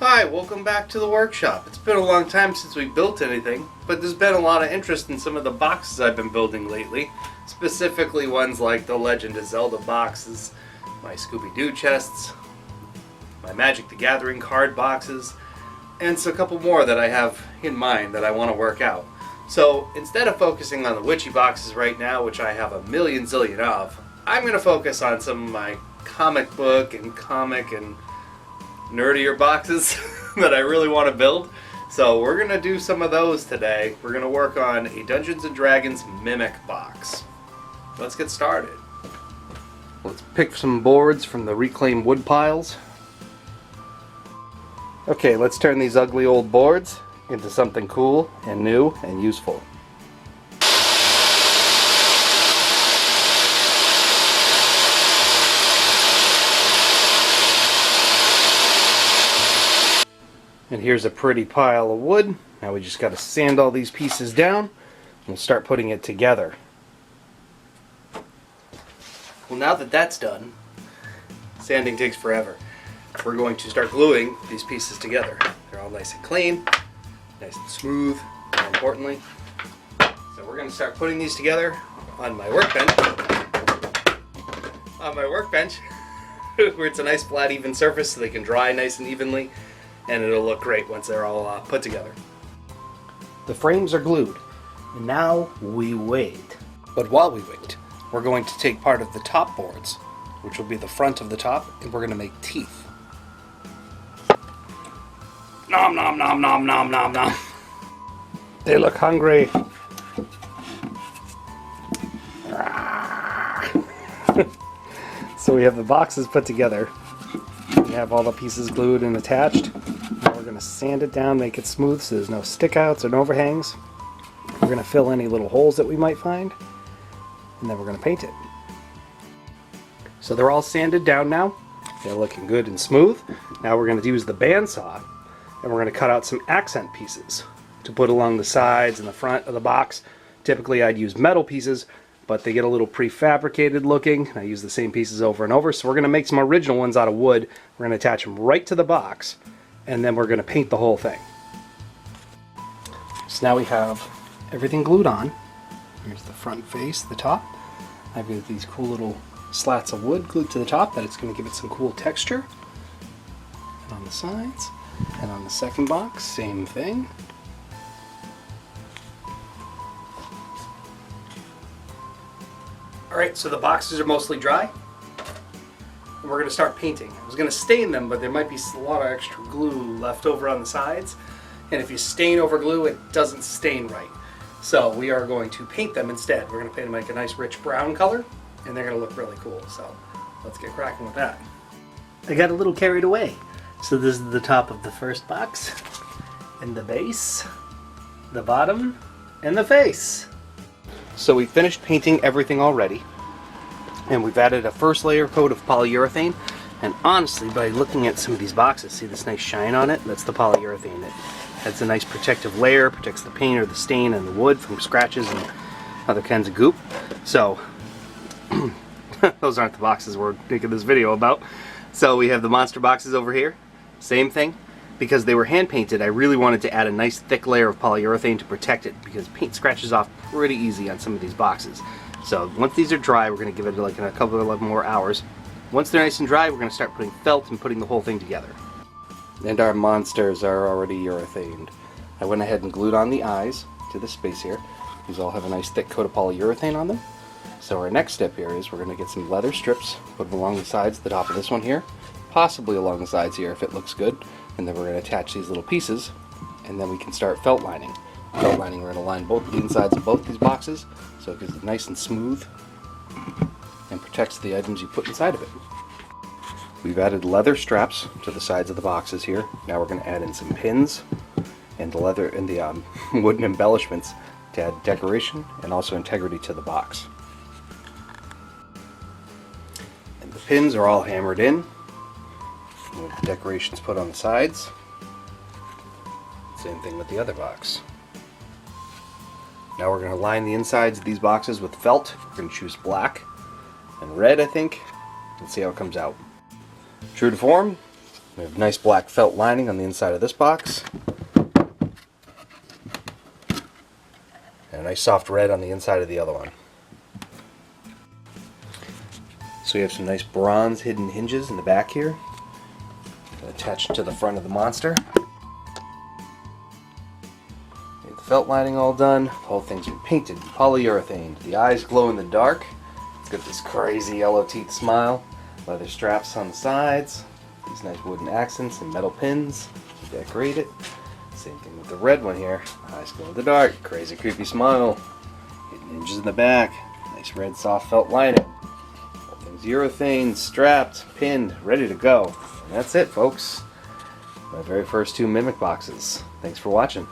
Hi, welcome back to the workshop. It's been a long time since we built anything, but there's been a lot of interest in some of the boxes I've been building lately, specifically ones like the Legend of Zelda boxes, my Scooby-Doo chests, my Magic the Gathering card boxes, and a couple more that I have in mind that I want to work out. So instead of focusing on the witchy boxes right now, which I have a million zillion of, I'm going to focus on some of my comic book and comic and nerdier boxes that I really want to build. So we're going to do some of those today. We're going to work on a Dungeons & Dragons Mimic box. Let's get started. Let's pick some boards from the reclaimed wood piles. Okay, let's turn these ugly old boards into something cool and new and useful. And here's a pretty pile of wood. Now we just got to sand all these pieces down and we'll start putting it together. Well, now that that's done, sanding takes forever. We're going to start gluing these pieces together. They're all nice and clean, nice and smooth, more importantly. So we're going to start putting these together on my workbench. Where it's a nice flat even surface so they can dry nice and evenly. And it'll look great once they're all put together. The frames are glued, and now we wait. But while we wait, we're going to take part of the top boards, which will be the front of the top, and we're going to make teeth. Nom nom nom nom nom nom nom. They look hungry. So we have the boxes put together. We have all the pieces glued and attached. Now we're going to sand it down, make it smooth so there's no stick outs or overhangs. We're going to fill any little holes that we might find, and then we're going to paint it. So they're all sanded down now. They're looking good and smooth. Now we're going to use the bandsaw, and we're going to cut out some accent pieces to put along the sides and the front of the box. Typically I'd use metal pieces, but they get a little prefabricated looking. I use the same pieces over and over. So we're going to make some original ones out of wood. We're going to attach them right to the box, and then we're going to paint the whole thing. So now we have everything glued on. Here's the front face, the top. I've got these cool little slats of wood glued to the top that it's going to give it some cool texture. And on the sides, and on the second box, same thing. Alright, so the boxes are mostly dry. And we're going to start painting. I was going to stain them, but there might be a lot of extra glue left over on the sides. And if you stain over glue, it doesn't stain right. So we are going to paint them instead. We're going to paint them like a nice rich brown color, and they're going to look really cool. So let's get cracking with that. I got a little carried away. So this is the top of the first box, and the base, the bottom, and the face. So we finished painting everything already, and we've added a first layer coat of polyurethane. And honestly, by looking at some of these boxes, see this nice shine on it? That's the polyurethane. It adds a nice protective layer, protects the paint or the stain and the wood from scratches and other kinds of goop. So those aren't the boxes we're making this video about. So we have the monster boxes over here. Same thing. Because they were hand painted, I really wanted to add a nice thick layer of polyurethane to protect it, because paint scratches off pretty easy on some of these boxes. So once these are dry, we're going to give it like a couple of more hours. Once they're nice and dry, we're going to start putting felt and putting the whole thing together. And our monsters are already urethaned. I went ahead and glued on the eyes to the space here. These all have a nice thick coat of polyurethane on them. So our next step here is we're going to get some leather strips, put them along the sides, the top of this one here, possibly along the sides here if it looks good. And then we're going to attach these little pieces, and then we can start felt lining. Felt lining, we're going to line both the insides of both these boxes so it gets it nice and smooth and protects the items you put inside of it. We've added leather straps to the sides of the boxes here. Now we're going to add in some pins and the leather and the wooden embellishments to add decoration and also integrity to the box. And the pins are all hammered in. With the decorations put on the sides. Same thing with the other box. Now we're going to line the insides of these boxes with felt. We're going to choose black and red, I think, and see how it comes out. True to form, We have nice black felt lining on the inside of this box. And a nice soft red on the inside of the other one. So we have some nice bronze hidden hinges in the back here, attached to the front of the monster. We have the felt lining all done. The whole thing's been painted, polyurethane. The eyes glow in the dark. It's got this crazy yellow teeth smile. Leather straps on the sides. These nice wooden accents and metal pins to decorate it. Same thing with the red one here. Eyes glow in the dark. Crazy creepy smile. Hidden hinges in the back. Nice red soft felt lining. Urethane, strapped, pinned, ready to go. And that's it, folks. My very first 2 Mimic boxes. Thanks for watching.